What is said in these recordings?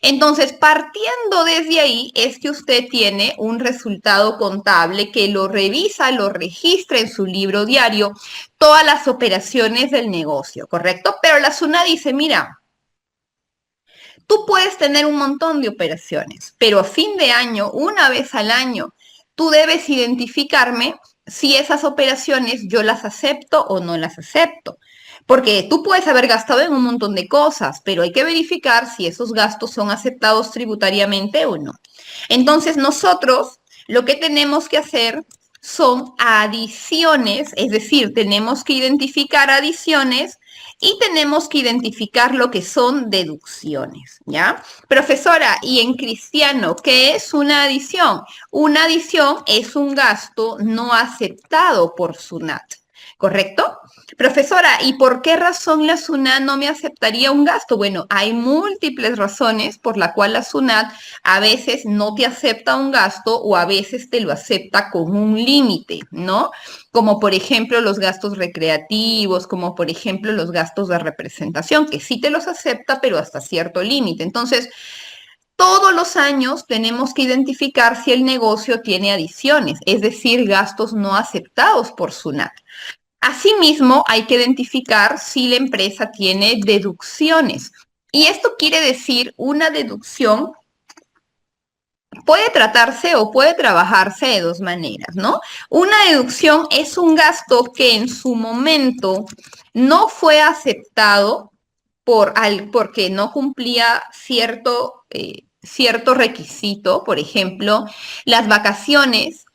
Entonces, partiendo desde ahí, es que usted tiene un resultado contable que lo revisa, lo registra en su libro diario, todas las operaciones del negocio, ¿correcto? Pero la SUNAT dice, mira, tú puedes tener un montón de operaciones, pero a fin de año, una vez al año, tú debes identificarme si esas operaciones yo las acepto o no las acepto. Porque tú puedes haber gastado en un montón de cosas, pero hay que verificar si esos gastos son aceptados tributariamente o no. Entonces, nosotros lo que tenemos que hacer son adiciones, es decir, tenemos que identificar adiciones y tenemos que identificar lo que son deducciones, ¿ya? Profesora, y en cristiano, ¿qué es una adición? Una adición es un gasto no aceptado por SUNAT, ¿correcto? Profesora, ¿y por qué razón la SUNAT no me aceptaría un gasto? Bueno, hay múltiples razones por la cual la SUNAT a veces no te acepta un gasto o a veces te lo acepta con un límite, ¿no? Como por ejemplo los gastos recreativos, como por ejemplo los gastos de representación, que sí te los acepta, pero hasta cierto límite. Entonces, todos los años tenemos que identificar si el negocio tiene adiciones, es decir, gastos no aceptados por SUNAT. Asimismo, hay que identificar si la empresa tiene deducciones. Y esto quiere decir una deducción puede tratarse o puede trabajarse de dos maneras, ¿no? Una deducción es un gasto que en su momento no fue aceptado porque no cumplía cierto requisito. Por ejemplo, las vacaciones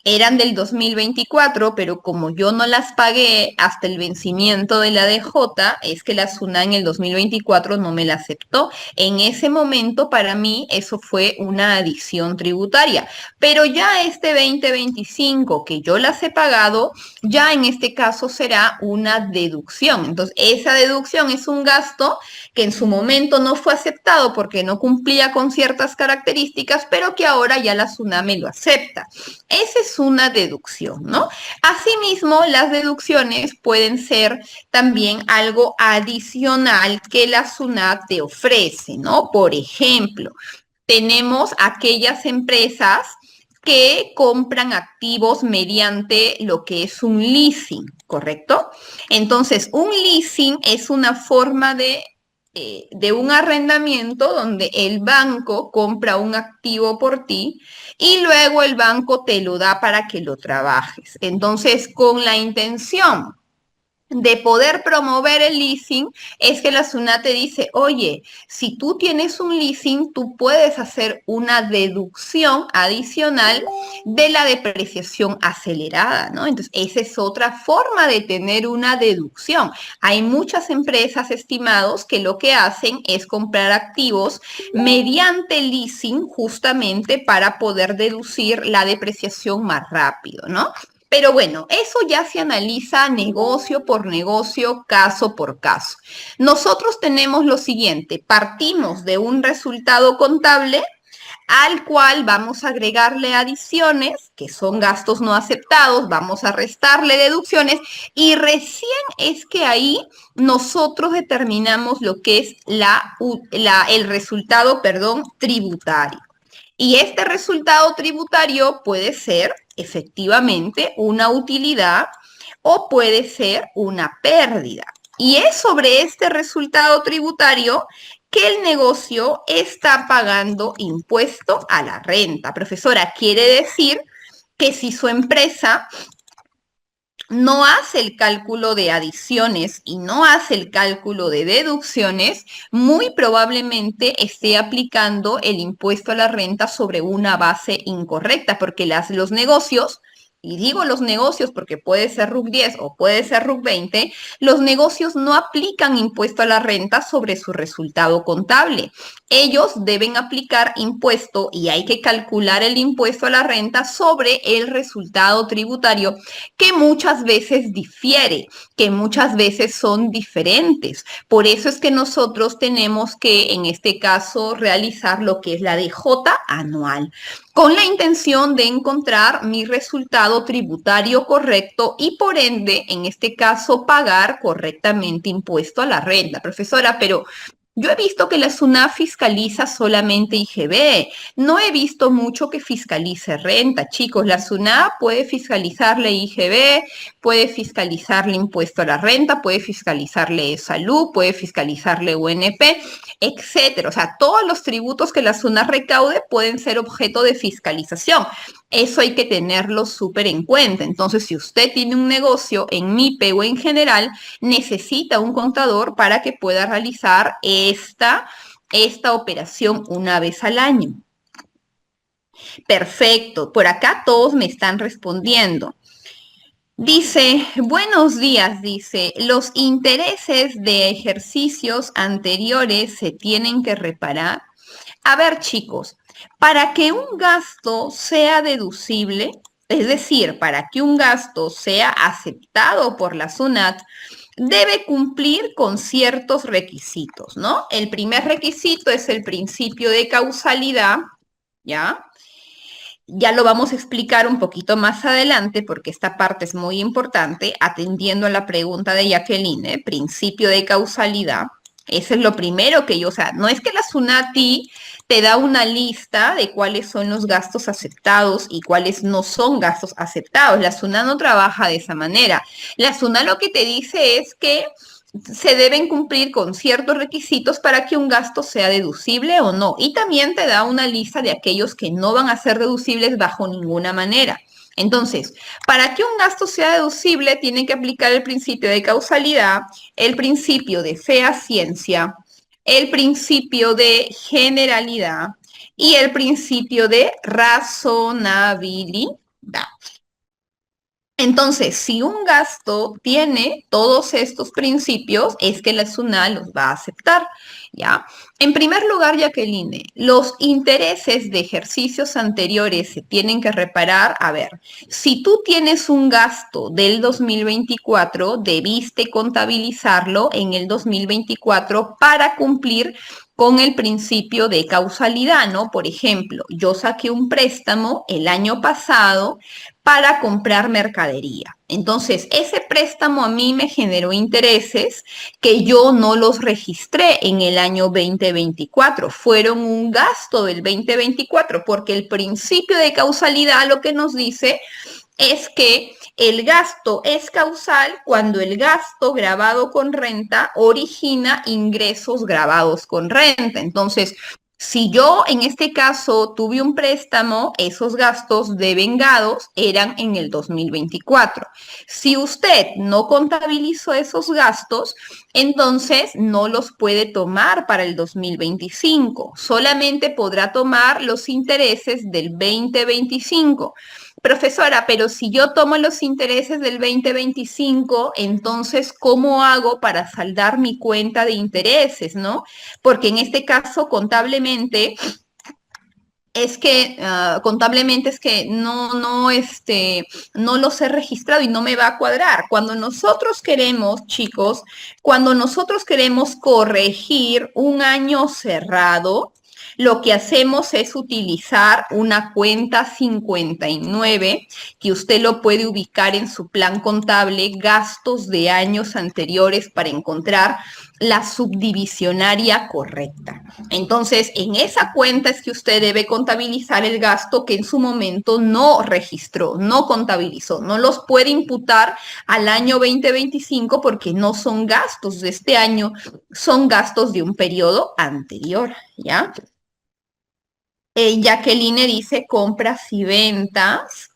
eran del 2024, pero como yo no las pagué hasta el vencimiento de la DJ, es que la SUNA en el 2024 no me la aceptó. En ese momento, para mí, eso fue una adición tributaria. Pero ya este 2025 que yo las he pagado, ya en este caso será una deducción. Entonces, esa deducción es un gasto que en su momento no fue aceptado porque no cumplía con ciertas características, pero que ahora ya la SUNAT me lo acepta. Esa es una deducción, ¿no? Asimismo, las deducciones pueden ser también algo adicional que la SUNAT te ofrece, ¿no? Por ejemplo, tenemos aquellas empresas que compran activos mediante lo que es un leasing, ¿correcto? Entonces, un leasing es una forma de un arrendamiento donde el banco compra un activo por ti y luego el banco te lo da para que lo trabajes. Entonces, con la intención de poder promover el leasing, es que la SUNAT te dice, oye, si tú tienes un leasing, tú puedes hacer una deducción adicional de la depreciación acelerada, ¿no? Entonces, esa es otra forma de tener una deducción. Hay muchas empresas, estimados, que lo que hacen es comprar activos mediante leasing justamente para poder deducir la depreciación más rápido, ¿no? Pero bueno, eso ya se analiza negocio por negocio, caso por caso. Nosotros tenemos lo siguiente, partimos de un resultado contable al cual vamos a agregarle adiciones, que son gastos no aceptados, vamos a restarle deducciones y recién es que ahí nosotros determinamos lo que es el resultado, perdón, tributario. Y este resultado tributario puede ser efectivamente una utilidad o puede ser una pérdida. Y es sobre este resultado tributario que el negocio está pagando impuesto a la renta. Profesora, quiere decir que si su empresa no hace el cálculo de adiciones y no hace el cálculo de deducciones, muy probablemente esté aplicando el impuesto a la renta sobre una base incorrecta, porque los negocios, y digo los negocios porque puede ser RUC 10 o puede ser RUC 20, los negocios no aplican impuesto a la renta sobre su resultado contable. Ellos deben aplicar impuesto y hay que calcular el impuesto a la renta sobre el resultado tributario que muchas veces difiere, que muchas veces son diferentes. Por eso es que nosotros tenemos que, en este caso, realizar lo que es la DJ anual, con la intención de encontrar mi resultado tributario correcto y por ende, en este caso, pagar correctamente impuesto a la renta. Profesora, pero Yo he visto que la SUNAT fiscaliza solamente IGB. No he visto mucho que fiscalice renta, chicos. La SUNAT puede fiscalizarle IGB, puede fiscalizarle impuesto a la renta, puede fiscalizarle salud, puede fiscalizarle UNP, etcétera. O sea, todos los tributos que la SUNAT recaude pueden ser objeto de fiscalización. Eso hay que tenerlo súper en cuenta. Entonces, si usted tiene un negocio en MIPE o en general, necesita un contador para que pueda realizar esta operación una vez al año. Perfecto. Por acá todos me están respondiendo. Dice, buenos días, dice, los intereses de ejercicios anteriores se tienen que reparar. A ver, chicos, para que un gasto sea deducible, es decir, para que un gasto sea aceptado por la SUNAT, debe cumplir con ciertos requisitos, ¿no? El primer requisito es el principio de causalidad, ¿ya? Ya lo vamos a explicar un poquito más adelante porque esta parte es muy importante, atendiendo a la pregunta de Jacqueline, ¿eh? Principio de causalidad. Eso es lo primero que yo, o sea, no es que la SUNATI te da una lista de cuáles son los gastos aceptados y cuáles no son gastos aceptados. La SUNAT no trabaja de esa manera. La SUNAT lo que te dice es que se deben cumplir con ciertos requisitos para que un gasto sea deducible o no. Y también te da una lista de aquellos que no van a ser deducibles bajo ninguna manera. Entonces, para que un gasto sea deducible, tiene que aplicar el principio de causalidad, el principio de fehaciencia, el principio de generalidad y el principio de razonabilidad. Entonces, si un gasto tiene todos estos principios, es que la SUNAT los va a aceptar, ¿ya? En primer lugar, Jacqueline, los intereses de ejercicios anteriores se tienen que reparar. A ver, si tú tienes un gasto del 2024, debiste contabilizarlo en el 2024 para cumplir con el principio de causalidad, ¿no? Por ejemplo, yo saqué un préstamo el año pasado para comprar mercadería. Entonces, ese préstamo a mí me generó intereses que yo no los registré en el año 2024. Fueron un gasto del 2024 porque el principio de causalidad lo que nos dice es que el gasto es causal cuando el gasto grabado con renta origina ingresos grabados con renta. Entonces, si yo en este caso tuve un préstamo, esos gastos devengados eran en el 2024. Si usted no contabilizó esos gastos, entonces no los puede tomar para el 2025. Solamente podrá tomar los intereses del 2025. Profesora, pero si yo tomo los intereses del 2025, entonces, ¿cómo hago para saldar mi cuenta de intereses, no? Porque en este caso, contablemente es que no los he registrado y no me va a cuadrar. Cuando nosotros queremos, chicos, cuando nosotros queremos corregir un año cerrado, lo que hacemos es utilizar una cuenta 59 que usted lo puede ubicar en su plan contable, gastos de años anteriores para encontrar la subdivisionaria correcta. Entonces, en esa cuenta es que usted debe contabilizar el gasto que en su momento no registró, no contabilizó, no los puede imputar al año 2025 porque no son gastos de este año, son gastos de un periodo anterior, ¿ya? Jacqueline dice compras y ventas.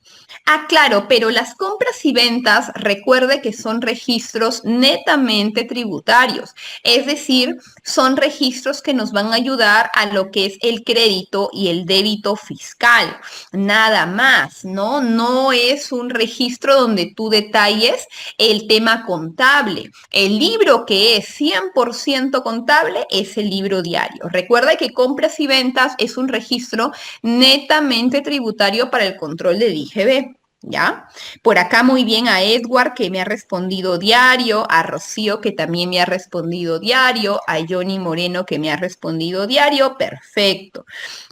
Ah, claro, pero las compras y ventas, recuerde que son registros netamente tributarios, es decir, son registros que nos van a ayudar a lo que es el crédito y el débito fiscal, nada más, ¿no? No es un registro donde tú detalles el tema contable. El libro que es 100% contable es el libro diario. Recuerda que compras y ventas es un registro netamente tributario para el control del IGB. ¿Ya? Por acá muy bien a Edward que me ha respondido diario, a Rocío que también me ha respondido diario, a Johnny Moreno que me ha respondido diario, perfecto.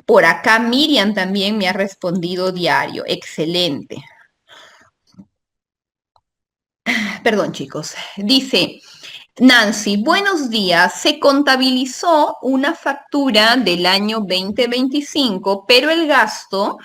Por acá Miriam también me ha respondido diario, excelente. Perdón chicos, dice, Nancy, buenos días. Se contabilizó una factura del año 2025, pero el gasto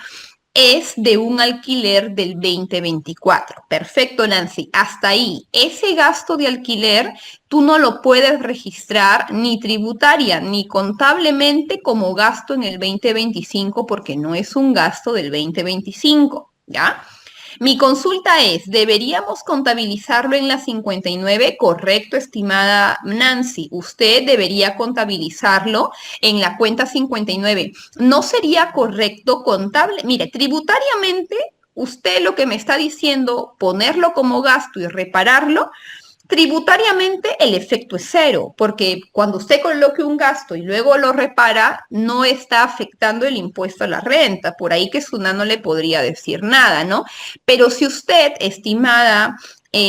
es de un alquiler del 2024. Perfecto, Nancy. Hasta ahí. Ese gasto de alquiler tú no lo puedes registrar ni tributaria ni contablemente como gasto en el 2025 porque no es un gasto del 2025, ¿ya? Mi consulta es, ¿deberíamos contabilizarlo en la 59? Correcto, estimada Nancy. Usted debería contabilizarlo en la cuenta 59. ¿No sería correcto contable? Mire, tributariamente, usted lo que me está diciendo, ponerlo como gasto y repararlo, tributariamente el efecto es cero, porque cuando usted coloque un gasto y luego lo repara, no está afectando el impuesto a la renta. Por ahí que Suna no le podría decir nada, ¿no? Pero si usted, estimada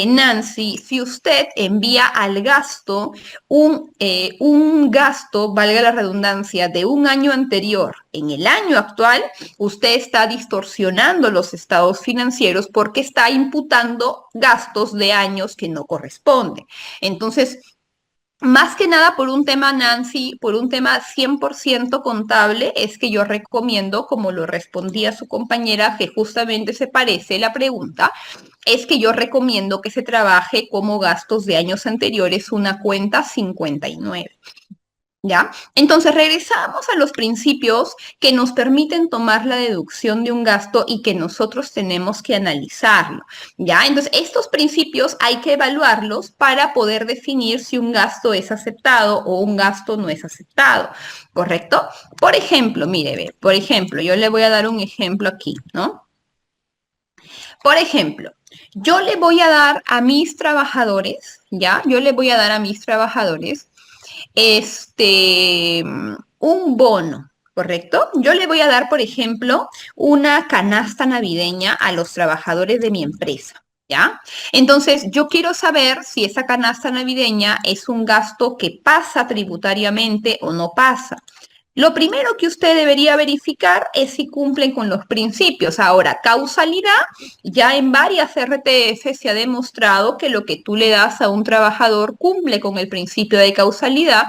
Nancy, si usted envía al gasto un gasto, valga la redundancia, de un año anterior en el año actual, usted está distorsionando los estados financieros porque está imputando gastos de años que no corresponden. Entonces, más que nada por un tema, Nancy, por un tema 100% contable, es que yo recomiendo, como lo respondía su compañera, que justamente se parece la pregunta, es que yo recomiendo que se trabaje como gastos de años anteriores una cuenta 59. ¿Ya? Entonces regresamos a los principios que nos permiten tomar la deducción de un gasto y que nosotros tenemos que analizarlo, ¿ya? Entonces estos principios hay que evaluarlos para poder definir si un gasto es aceptado o un gasto no es aceptado, ¿correcto? Por ejemplo, mire, ve, por ejemplo, yo le voy a dar un ejemplo aquí, ¿no? Por ejemplo, yo le voy a dar a mis trabajadores, ¿ya? Yo le voy a dar a mis trabajadores un bono, ¿correcto? Yo le voy a dar, por ejemplo, una canasta navideña a los trabajadores de mi empresa. ¿Ya? Entonces, yo quiero saber si esa canasta navideña es un gasto que pasa tributariamente o no pasa. Lo primero que usted debería verificar es si cumplen con los principios. Ahora, causalidad, ya en varias RTF se ha demostrado que lo que tú le das a un trabajador cumple con el principio de causalidad,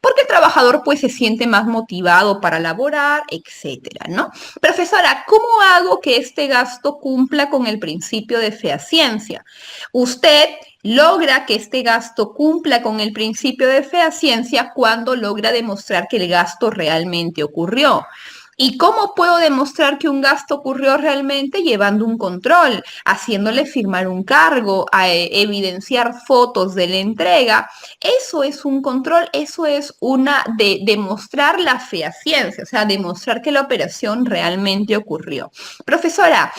porque el trabajador pues se siente más motivado para laborar, etcétera, ¿no? Profesora, ¿cómo hago que este gasto cumpla con el principio de fehaciencia? Usted logra que este gasto cumpla con el principio de fehaciencia cuando logra demostrar que el gasto realmente ocurrió. ¿Y cómo puedo demostrar que un gasto ocurrió realmente? Llevando un control, haciéndole firmar un cargo, evidenciar fotos de la entrega. Eso es un control, eso es una de demostrar la fehaciencia, o sea, demostrar que la operación realmente ocurrió. Profesora,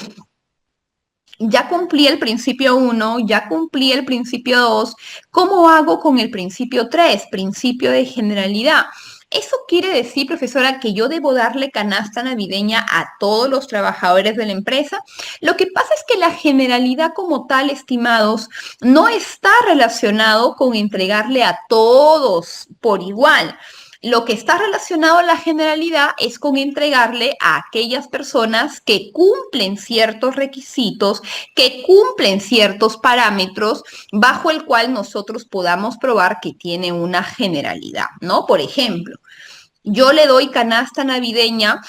ya cumplí el principio 1, ya cumplí el principio 2. ¿Cómo hago con el principio 3, principio de generalidad? Eso quiere decir, profesora, que yo debo darle canasta navideña a todos los trabajadores de la empresa. Lo que pasa es que la generalidad como tal, estimados, no está relacionado con entregarle a todos por igual. Lo que está relacionado a la generalidad es con entregarle a aquellas personas que cumplen ciertos requisitos, que cumplen ciertos parámetros bajo el cual nosotros podamos probar que tiene una generalidad, ¿no? Por ejemplo, yo le doy canasta navideña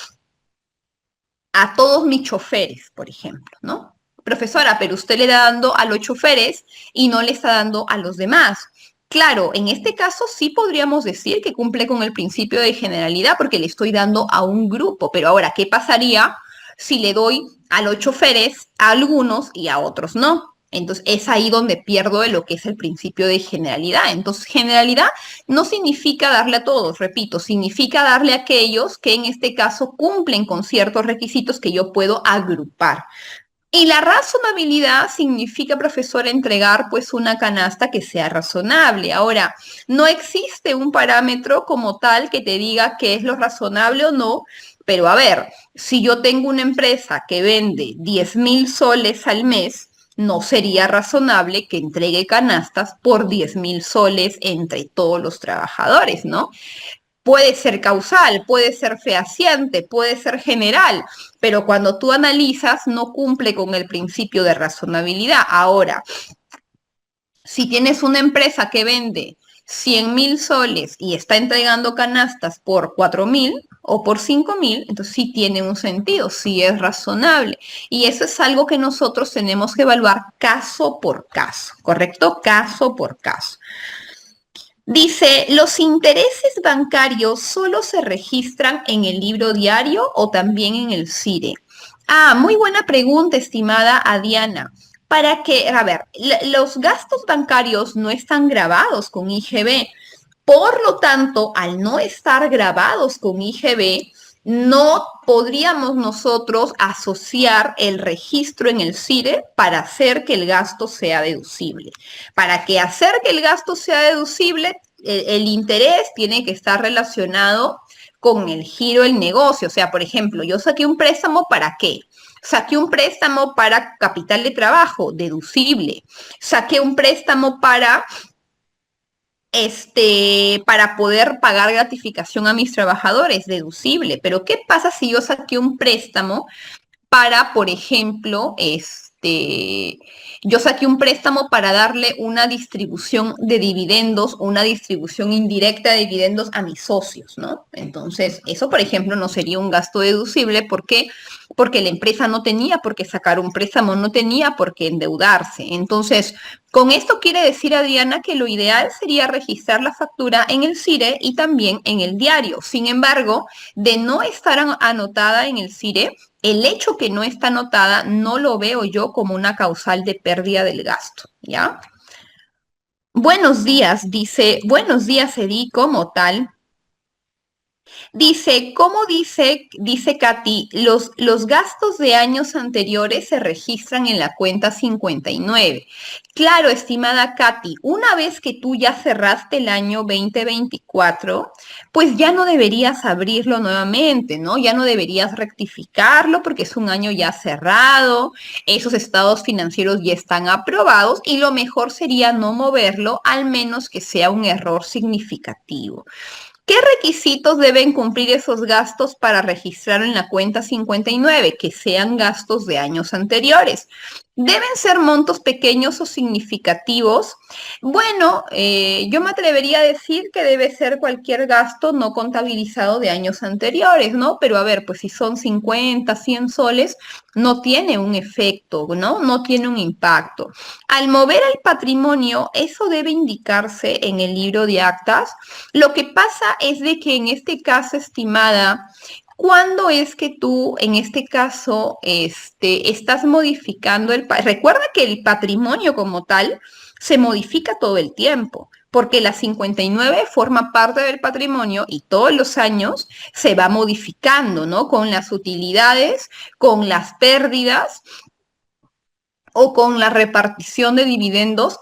a todos mis choferes, por ejemplo, ¿no? Profesora, pero usted le está dando a los choferes y no le está dando a los demás. Claro, en este caso sí podríamos decir que cumple con el principio de generalidad porque le estoy dando a un grupo, pero ahora, ¿qué pasaría si le doy a los choferes a algunos y a otros no? Entonces es ahí donde pierdo de lo que es el principio de generalidad. Entonces, generalidad no significa darle a todos, repito, significa darle a aquellos que en este caso cumplen con ciertos requisitos que yo puedo agrupar. Y la razonabilidad significa, profesor, entregar pues una canasta que sea razonable. Ahora, no existe un parámetro como tal que te diga qué es lo razonable o no, pero a ver, si yo tengo una empresa que vende 10.000 soles al mes, no sería razonable que entregue canastas por 10.000 soles entre todos los trabajadores, ¿no? Puede ser causal, puede ser fehaciente, puede ser general, pero cuando tú analizas no cumple con el principio de razonabilidad. Ahora, Si tienes una empresa que vende 100.000 soles y está entregando canastas por 4.000 o por 5.000, entonces sí tiene un sentido, sí es razonable. Y eso es algo que nosotros tenemos que evaluar caso por caso, ¿correcto? Caso por caso. Dice, ¿los intereses bancarios solo se registran en el libro diario o también en el CIRE? Ah, muy buena pregunta, estimada Diana. Para que, a ver, los gastos bancarios no están grabados con IGB. Por lo tanto, al no estar grabados con IGB, no podríamos nosotros asociar el registro en el CIRE para hacer que el gasto sea deducible. Para que hacer que el gasto sea deducible, el interés tiene que estar relacionado con el giro del negocio. O sea, por ejemplo, yo saqué un préstamo ¿para qué? Saqué un préstamo para capital de trabajo, deducible. Saqué un préstamo para poder pagar gratificación a mis trabajadores, deducible. Pero ¿qué pasa si yo saqué un préstamo para, por ejemplo, yo saqué un préstamo para darle una distribución de dividendos, una distribución indirecta de dividendos a mis socios, ¿no? Entonces, eso, por ejemplo, no sería un gasto deducible. ¿Por qué? Porque la empresa no tenía por qué sacar un préstamo, no tenía por qué endeudarse. Entonces, con esto quiere decir, Adriana, que lo ideal sería registrar la factura en el CIRE y también en el diario. Sin embargo, de no estar anotada en el CIRE, el hecho que no está anotada no lo veo yo como una causal de pérdida del gasto, ¿ya? Buenos días, dice, buenos días, Edi, como tal. Dice, ¿cómo dice Katy, los gastos de años anteriores se registran en la cuenta 59? Claro, estimada Katy, una vez que tú ya cerraste el año 2024, pues ya no deberías abrirlo nuevamente, ¿no? Ya no deberías rectificarlo porque es un año ya cerrado, esos estados financieros ya están aprobados y lo mejor sería no moverlo, al menos que sea un error significativo. ¿Qué requisitos deben cumplir esos gastos para registrar en la cuenta 59? Que sean gastos de años anteriores. ¿Deben ser montos pequeños o significativos? Bueno, yo me atrevería a decir que debe ser cualquier gasto no contabilizado de años anteriores, ¿no? Pero a ver, pues si son 50, 100 soles, no tiene un efecto, ¿no? No tiene un impacto. Al mover el patrimonio, eso debe indicarse en el libro de actas. Lo que pasa es de que en este caso, estimada, ¿cuándo es que tú, en este caso, estás modificando Recuerda que el patrimonio como tal se modifica todo el tiempo, porque la 59 forma parte del patrimonio y todos los años se va modificando, ¿no? Con las utilidades, con las pérdidas o con la repartición de dividendos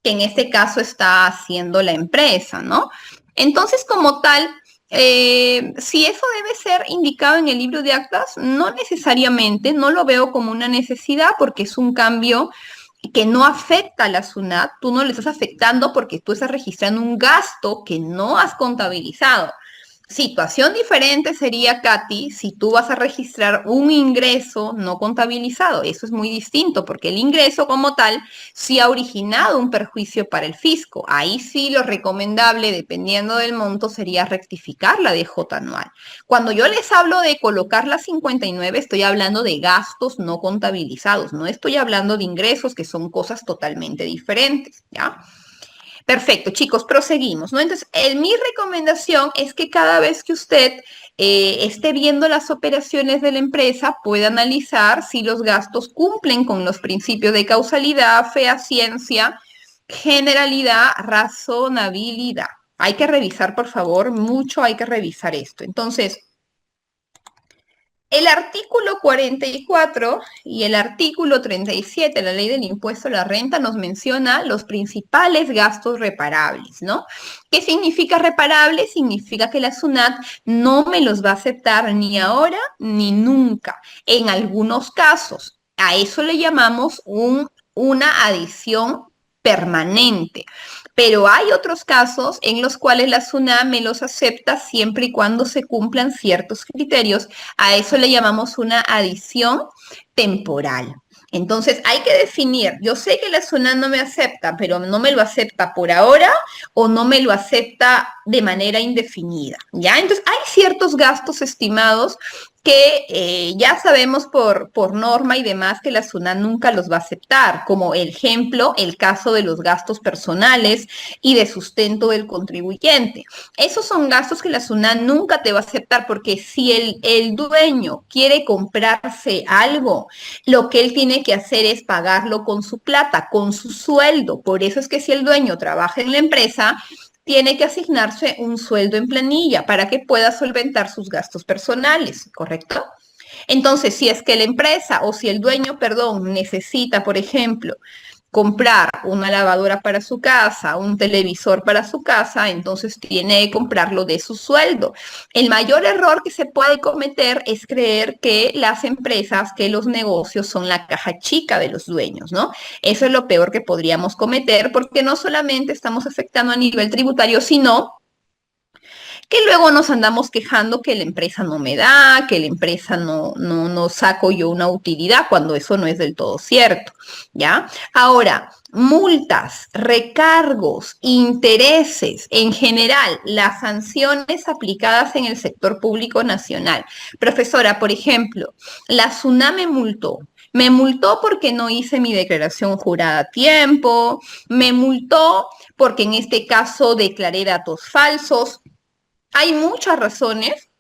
que en este caso está haciendo la empresa, ¿no? Entonces, como tal, si eso debe ser indicado en el libro de actas, no necesariamente, no lo veo como una necesidad porque es un cambio que no afecta a la SUNAT, tú no le estás afectando porque tú estás registrando un gasto que no has contabilizado. Situación diferente sería, Katy, si tú vas a registrar un ingreso no contabilizado. Eso es muy distinto porque el ingreso como tal sí ha originado un perjuicio para el fisco. Ahí sí lo recomendable, dependiendo del monto, sería rectificar la DJ anual. Cuando yo les hablo de colocar la 59, estoy hablando de gastos no contabilizados. No estoy hablando de ingresos, que son cosas totalmente diferentes, ¿ya? Perfecto, chicos, proseguimos, ¿no? Entonces, mi recomendación es que cada vez que usted esté viendo las operaciones de la empresa, pueda analizar si los gastos cumplen con los principios de causalidad, fehaciencia, generalidad, razonabilidad. Hay que revisar, por favor, mucho hay que revisar esto. Entonces, el artículo 44 y el artículo 37 de la ley del impuesto a la renta nos menciona los principales gastos reparables, ¿no? ¿Qué significa reparable? Significa que la SUNAT no me los va a aceptar ni ahora ni nunca. En algunos casos, a eso le llamamos una adición permanente. Pero hay otros casos en los cuales la SUNAT me los acepta siempre y cuando se cumplan ciertos criterios. A eso le llamamos una adición temporal. Entonces hay que definir, yo sé que la SUNAT no me acepta, pero no me lo acepta por ahora o no me lo acepta de manera indefinida, ¿ya? Entonces hay ciertos gastos estimados que ya sabemos por norma y demás que la SUNAT nunca los va a aceptar, como ejemplo el caso de los gastos personales y de sustento del contribuyente. Esos son gastos que la SUNAT nunca te va a aceptar porque si el dueño quiere comprarse algo, lo que él tiene que hacer es pagarlo con su plata, con su sueldo. Por eso es que si el dueño trabaja en la empresa, tiene que asignarse un sueldo en planilla para que pueda solventar sus gastos personales, ¿correcto? Entonces, si es que la empresa o si el dueño, perdón, necesita, por ejemplo, comprar una lavadora para su casa, un televisor para su casa, entonces tiene que comprarlo de su sueldo. El mayor error que se puede cometer es creer que las empresas, que los negocios son la caja chica de los dueños, ¿no? Eso es lo peor que podríamos cometer porque no solamente estamos afectando a nivel tributario, sino que luego nos andamos quejando que la empresa no me da, que la empresa no saco yo una utilidad, cuando eso no es del todo cierto, ¿ya? Ahora, multas, recargos, intereses, en general, las sanciones aplicadas en el sector público nacional. Profesora, por ejemplo, la SUNAT me multó porque no hice mi declaración jurada a tiempo, me multó porque en este caso declaré datos falsos. Hay muchas razones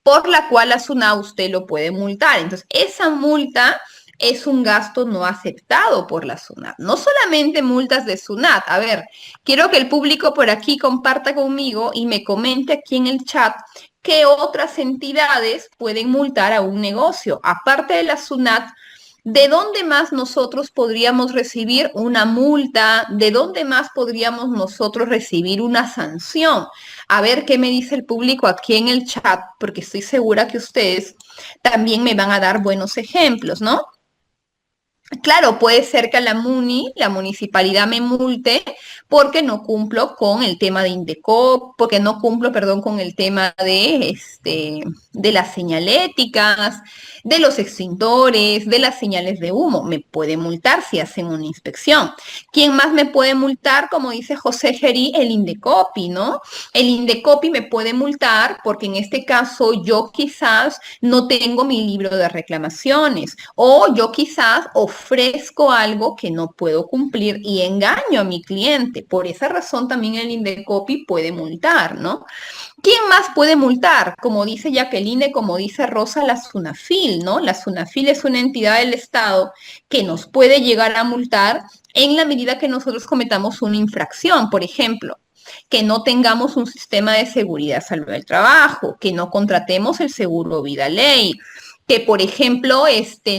por la cual a SUNAT usted lo puede multar. Entonces, esa multa es un gasto no aceptado por la SUNAT. No solamente multas de SUNAT. A ver, quiero que el público por aquí comparta conmigo y me comente aquí en el chat qué otras entidades pueden multar a un negocio. Aparte de la SUNAT, ¿de dónde más nosotros podríamos recibir una multa? ¿De dónde más podríamos nosotros recibir una sanción? A ver qué me dice el público aquí en el chat, porque estoy segura que ustedes también me van a dar buenos ejemplos, ¿no? Claro, puede ser que a la la municipalidad me multe porque no cumplo con el tema de Indecop, porque no cumplo, perdón, con el tema de las señaléticas, de los extintores, de las señales de humo. Me puede multar si hacen una inspección. ¿Quién más me puede multar? Como dice José Gerí, el Indecopi, ¿no? El Indecopi me puede multar porque en este caso yo quizás no tengo mi libro de reclamaciones o yo quizás ofrezco algo que no puedo cumplir y engaño a mi cliente. Por esa razón también el Indecopi puede multar, ¿no? ¿Quién más puede multar? Como dice Jacqueline, como dice Rosa, la SUNAFIL, ¿no? La SUNAFIL es una entidad del Estado que nos puede llegar a multar en la medida que nosotros cometamos una infracción, por ejemplo, que no tengamos un sistema de seguridad salud del trabajo, que no contratemos el seguro vida ley, que por ejemplo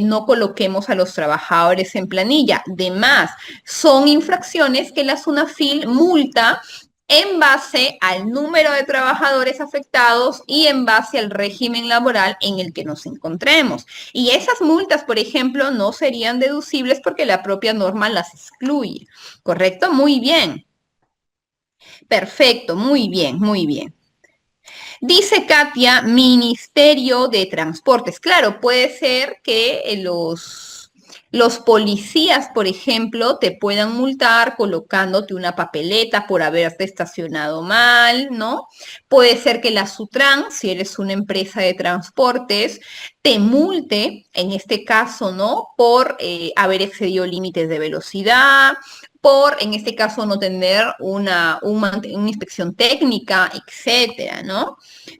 no coloquemos a los trabajadores en planilla. Demás, son infracciones que la SUNAFIL multa en base al número de trabajadores afectados y en base al régimen laboral en el que nos encontremos. Y esas multas, por ejemplo, no serían deducibles porque la propia norma las excluye. ¿Correcto? Muy bien. Perfecto, muy bien, muy bien. Dice Katia, Ministerio de Transportes. Claro, puede ser que los policías, por ejemplo, te puedan multar colocándote una papeleta por haberte estacionado mal, ¿no? Puede ser que la Sutran, si eres una empresa de transportes, te multe, en este caso, ¿no? Por haber excedido límites de velocidad, por, en este caso, no tener una inspección técnica, etcétera, ¿no?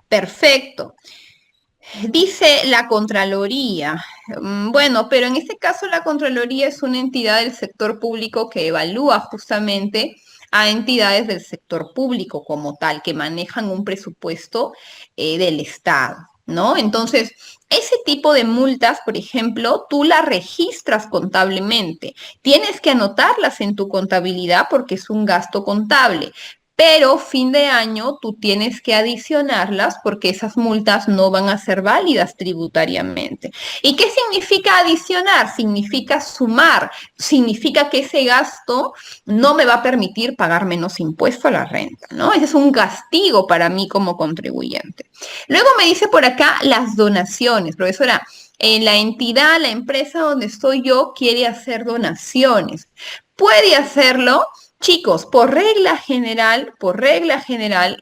Perfecto. Dice la Contraloría. Bueno, pero en este caso la Contraloría es una entidad del sector público que evalúa justamente a entidades del sector público como tal, que manejan un presupuesto del Estado, ¿no? Entonces, ese tipo de multas, por ejemplo, tú las registras contablemente. Tienes que anotarlas en tu contabilidad porque es un gasto contable. pero fin de año tú tienes que adicionarlas porque esas multas no van a ser válidas tributariamente. ¿Y qué significa adicionar? Significa sumar, significa que ese gasto no me va a permitir pagar menos impuesto a la renta, ¿no? Ese es un castigo para mí como contribuyente. Luego me dice por acá las donaciones, profesora. En la entidad, la empresa donde estoy yo quiere hacer donaciones. Puede hacerlo. Chicos, por regla general,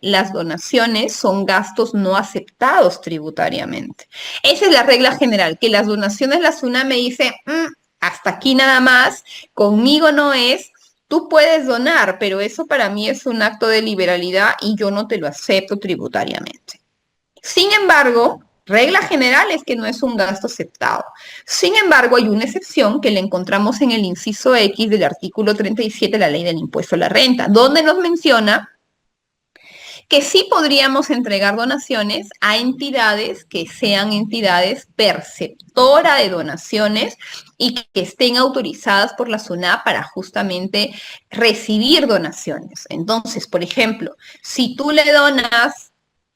las donaciones son gastos no aceptados tributariamente. Esa es la regla general, que las donaciones la SUNAT me dice, hasta aquí nada más, conmigo no es, tú puedes donar, pero eso para mí es un acto de liberalidad y yo no te lo acepto tributariamente. Sin embargo, regla general es que no es un gasto aceptado. Sin embargo, hay una excepción que le encontramos en el inciso X del artículo 37 de la Ley del Impuesto a la Renta, donde nos menciona que sí podríamos entregar donaciones a entidades que sean entidades perceptoras de donaciones y que estén autorizadas por la SUNAT para justamente recibir donaciones. Entonces, por ejemplo, si tú le donas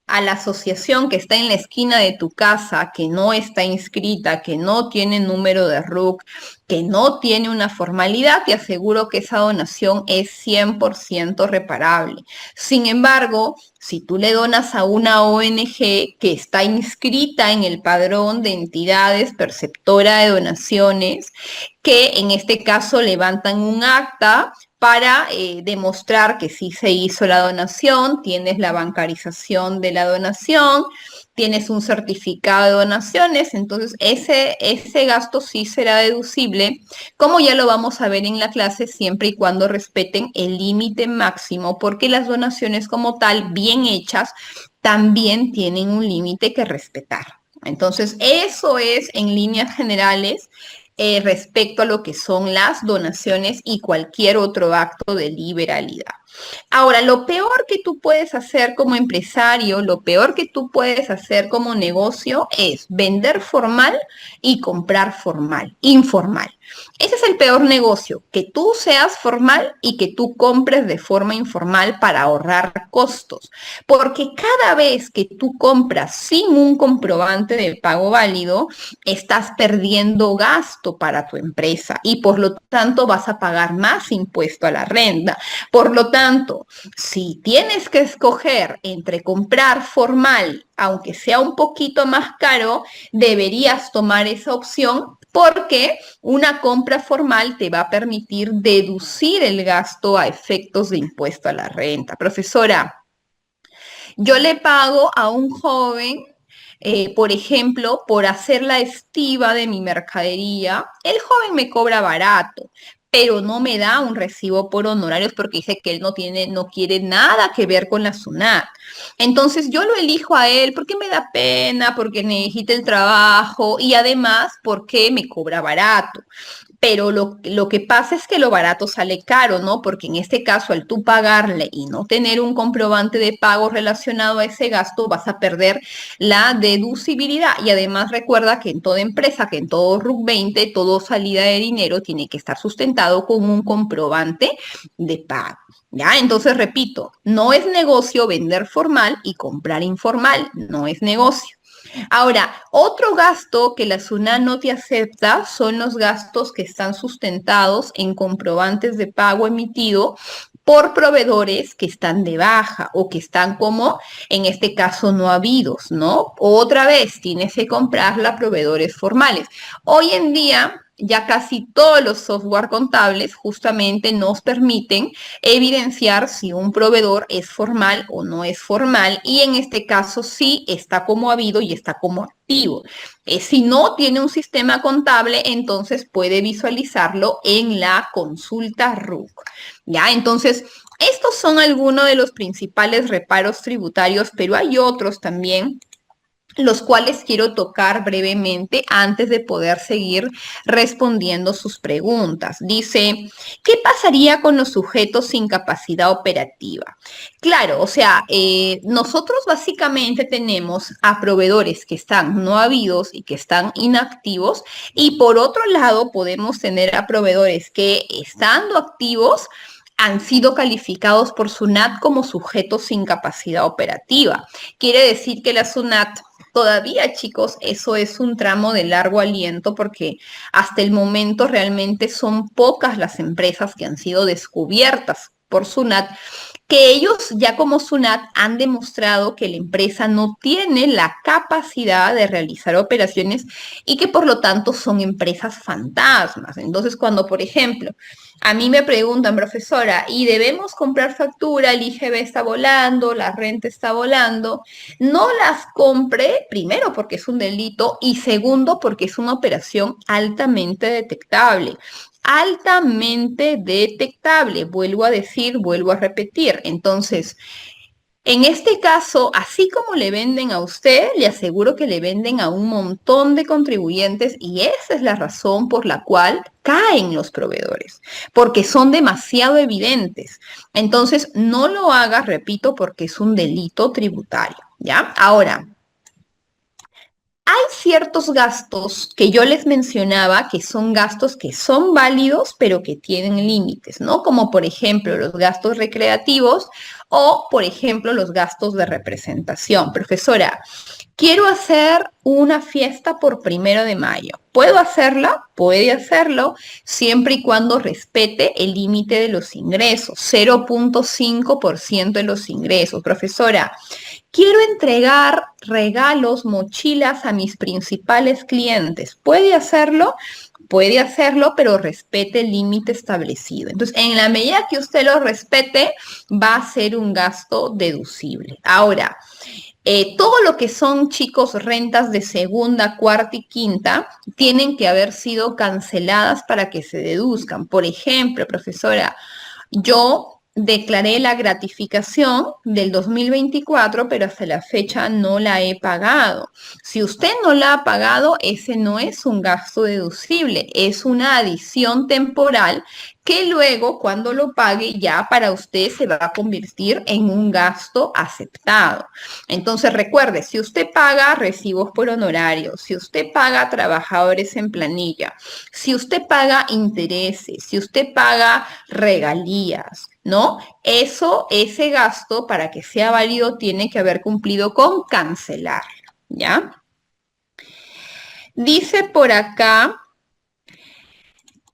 a la asociación que está en la esquina de tu casa, que no está inscrita, que no tiene número de RUC, que no tiene una formalidad, te aseguro que esa donación es 100% reparable. Sin embargo, si tú le donas a una ONG que está inscrita en el padrón de entidades perceptora de donaciones, que en este caso levantan un acta para demostrar que sí se hizo la donación, tienes la bancarización de la donación, tienes un certificado de donaciones, entonces ese gasto sí será deducible, como ya lo vamos a ver en la clase, siempre y cuando respeten el límite máximo, porque las donaciones como tal, bien hechas, también tienen un límite que respetar. Entonces, eso es en líneas generales respecto a lo que son las donaciones y cualquier otro acto de liberalidad. Ahora, lo peor que tú puedes hacer como empresario, lo peor que tú puedes hacer como negocio es vender formal y comprar formal, informal. Ese es el peor negocio, que tú seas formal y que tú compres de forma informal para ahorrar costos. Porque cada vez que tú compras sin un comprobante de pago válido, estás perdiendo gasto para tu empresa y por lo tanto vas a pagar más impuesto a la renta. Por lo tanto, si tienes que escoger entre comprar formal, aunque sea un poquito más caro, deberías tomar esa opción porque una compra formal te va a permitir deducir el gasto a efectos de impuesto a la renta. Profesora, yo le pago a un joven, por ejemplo, por hacer la estiva de mi mercadería. El joven me cobra barato, pero no me da un recibo por honorarios porque dice que él no quiere nada que ver con la SUNAT. Entonces yo lo elijo a él porque me da pena, porque necesita el trabajo y además porque me cobra barato. Pero lo que pasa es que lo barato sale caro, ¿no? Porque en este caso, al tú pagarle y no tener un comprobante de pago relacionado a ese gasto, vas a perder la deducibilidad. Y además recuerda que en toda empresa, que en todo RUC 20, todo salida de dinero tiene que estar sustentado con un comprobante de pago. ¿Ya? Entonces, repito, no es negocio vender formal y comprar informal, no es negocio. Ahora, otro gasto que la SUNAT no te acepta son los gastos que están sustentados en comprobantes de pago emitido por proveedores que están de baja o que están como, en este caso, no habidos, ¿no? Otra vez, tienes que comprarla a proveedores formales. Hoy en día, ya casi todos los software contables justamente nos permiten evidenciar si un proveedor es formal o no es formal y en este caso sí está como habido y está como activo. Si no tiene un sistema contable, entonces puede visualizarlo en la consulta RUC. ¿Ya? Entonces, estos son algunos de los principales reparos tributarios, pero hay otros también los cuales quiero tocar brevemente antes de poder seguir respondiendo sus preguntas. Dice, ¿qué pasaría con los sujetos sin capacidad operativa? Claro, o sea, nosotros básicamente tenemos a proveedores que están no habidos y que están inactivos y por otro lado podemos tener a proveedores que estando activos han sido calificados por SUNAT como sujetos sin capacidad operativa. Quiere decir que la SUNAT todavía, chicos, eso es un tramo de largo aliento porque hasta el momento realmente son pocas las empresas que han sido descubiertas por SUNAT, que ellos ya como SUNAT han demostrado que la empresa no tiene la capacidad de realizar operaciones y que por lo tanto son empresas fantasmas. Entonces, cuando, por ejemplo, a mí me preguntan, profesora, ¿y debemos comprar factura? El IGB está volando, la renta está volando. No las compre, primero porque es un delito y segundo porque es una operación altamente detectable. Altamente detectable, vuelvo a decir, vuelvo a repetir. Entonces, en este caso, así como le venden a usted, le aseguro que le venden a un montón de contribuyentes y esa es la razón por la cual caen los proveedores, porque son demasiado evidentes. Entonces, no lo haga, repito, porque es un delito tributario, ¿ya? Ahora, hay ciertos gastos que yo les mencionaba que son gastos que son válidos, pero que tienen límites, ¿no? Como por ejemplo los gastos recreativos o, por ejemplo, los gastos de representación. Profesora, quiero hacer una fiesta por 1 de mayo. ¿Puedo hacerla? Puede hacerlo siempre y cuando respete el límite de los ingresos, 0,5% de los ingresos. Profesora, quiero entregar regalos, mochilas a mis principales clientes. ¿Puede hacerlo? Puede hacerlo, pero respete el límite establecido. Entonces, en la medida que usted lo respete, va a ser un gasto deducible. Ahora, todo lo que son, chicos, rentas de segunda, cuarta y quinta, tienen que haber sido canceladas para que se deduzcan. Por ejemplo, profesora, yo declaré la gratificación del 2024, pero hasta la fecha no la he pagado. Si usted no la ha pagado, ese no es un gasto deducible, es una adición temporal que luego cuando lo pague ya para usted se va a convertir en un gasto aceptado. Entonces recuerde, si usted paga recibos por honorarios, si usted paga trabajadores en planilla, si usted paga intereses, si usted paga regalías, ¿no? Ese gasto para que sea válido tiene que haber cumplido con cancelar, ¿ya? Dice por acá,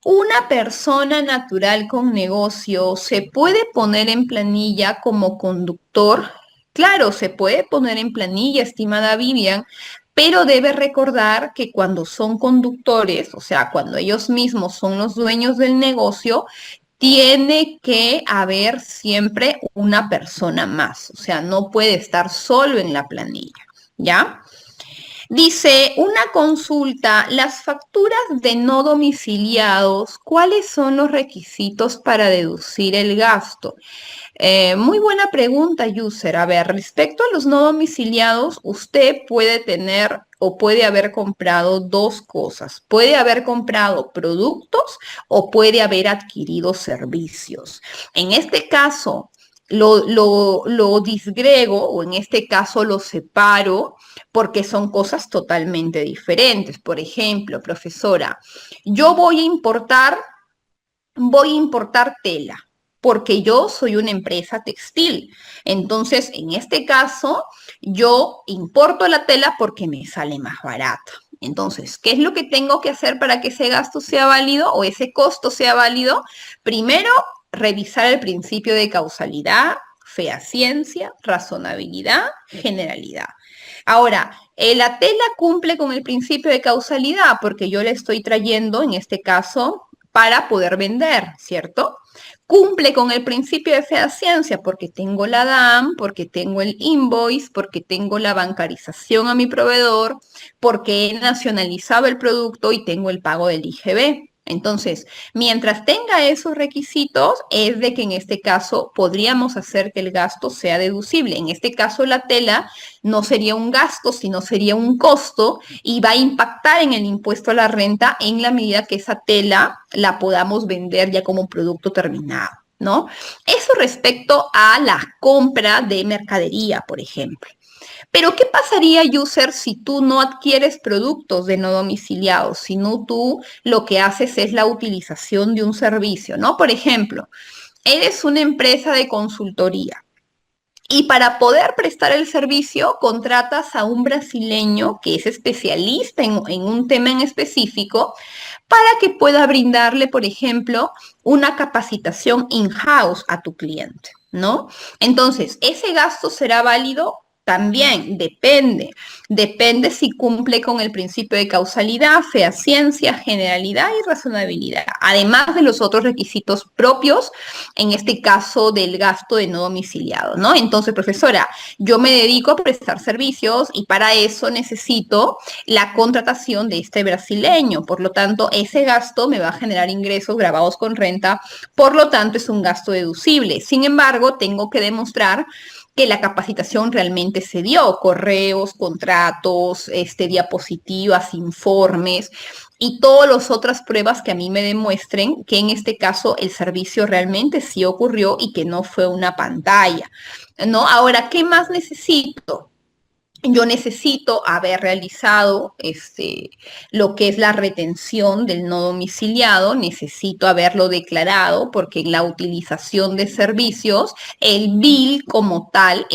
una persona natural con negocio se puede poner en planilla como conductor. Claro, se puede poner en planilla, estimada Vivian, pero debe recordar que cuando son conductores, o sea, cuando ellos mismos son los dueños del negocio, tiene que haber siempre una persona más, o sea, no puede estar solo en la planilla, ¿ya? Dice, una consulta, las facturas de no domiciliados, ¿cuáles son los requisitos para deducir el gasto? Muy buena pregunta, user. A ver, respecto a los no domiciliados, usted puede tener o puede haber comprado dos cosas. Puede haber comprado productos o puede haber adquirido servicios. En este caso, lo disgrego o en este caso lo separo porque son cosas totalmente diferentes. Por ejemplo, profesora, yo voy a importar tela porque yo soy una empresa textil. Entonces, en este caso, yo importo la tela porque me sale más barata. Entonces, ¿qué es lo que tengo que hacer para que ese gasto sea válido o ese costo sea válido? Primero, revisar el principio de causalidad, fehaciencia, razonabilidad, generalidad. Ahora, la tela cumple con el principio de causalidad porque yo le estoy trayendo, en este caso, para poder vender, ¿cierto? Cumple con el principio de fehaciencia porque tengo la DAM, porque tengo el invoice, porque tengo la bancarización a mi proveedor, porque he nacionalizado el producto y tengo el pago del IGB. Entonces, mientras tenga esos requisitos, es de que en este caso podríamos hacer que el gasto sea deducible. En este caso, la tela no sería un gasto, sino sería un costo y va a impactar en el impuesto a la renta en la medida que esa tela la podamos vender ya como un producto terminado, ¿no? Eso respecto a la compra de mercadería, por ejemplo. Pero ¿qué pasaría, user, si tú no adquieres productos de no domiciliados, sino tú lo que haces es la utilización de un servicio, ¿no? Por ejemplo, eres una empresa de consultoría. Y para poder prestar el servicio, contratas a un brasileño que es especialista en un tema en específico para que pueda brindarle, por ejemplo, una capacitación in-house a tu cliente, ¿no? Entonces, ese gasto será válido. También depende si cumple con el principio de causalidad, fehaciencia, generalidad y razonabilidad, además de los otros requisitos propios, en este caso del gasto de no domiciliado, ¿no? Entonces, profesora, yo me dedico a prestar servicios y para eso necesito la contratación de este brasileño. Por lo tanto, ese gasto me va a generar ingresos grabados con renta, por lo tanto, es un gasto deducible. Sin embargo, tengo que demostrar que la capacitación realmente se dio, correos, contratos, diapositivas, informes y todas las otras pruebas que a mí me demuestren que en este caso el servicio realmente sí ocurrió y que no fue una pantalla, ¿no? Ahora, ¿qué más necesito? Yo necesito haber realizado lo que es la retención del no domiciliado, necesito haberlo declarado porque en la utilización de servicios, el bill como tal,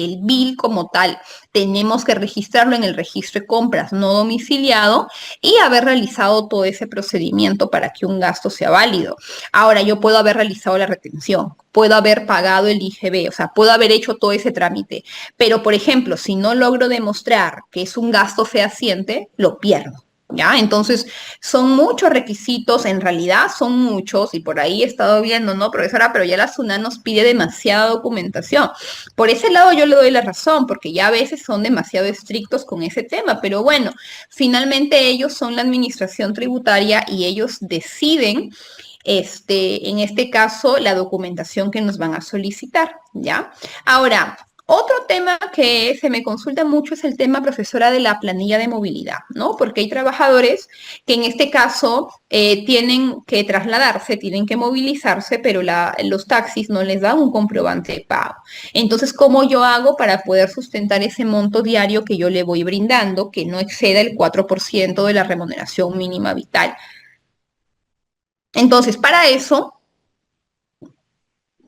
tenemos que registrarlo en el registro de compras no domiciliado y haber realizado todo ese procedimiento para que un gasto sea válido. Ahora, yo puedo haber realizado la retención, puedo haber pagado el IGB, o sea, puedo haber hecho todo ese trámite, pero, por ejemplo, si no logro demostrar que es un gasto fehaciente, lo pierdo. ¿Ya? Entonces, son muchos requisitos, en realidad son muchos, y por ahí he estado viendo, ¿no, profesora? Pero ya la SUNAT nos pide demasiada documentación. Por ese lado yo le doy la razón, porque ya a veces son demasiado estrictos con ese tema, pero bueno, finalmente ellos son la administración tributaria y ellos deciden en este caso, la documentación que nos van a solicitar, ¿ya? Ahora, otro tema que se me consulta mucho es el tema, profesora, de la planilla de movilidad, ¿no? Porque hay trabajadores que en este caso tienen que trasladarse, tienen que movilizarse, pero los taxis no les dan un comprobante de pago. Entonces, ¿cómo yo hago para poder sustentar ese monto diario que yo le voy brindando, que no exceda el 4% de la remuneración mínima vital? Entonces, para eso,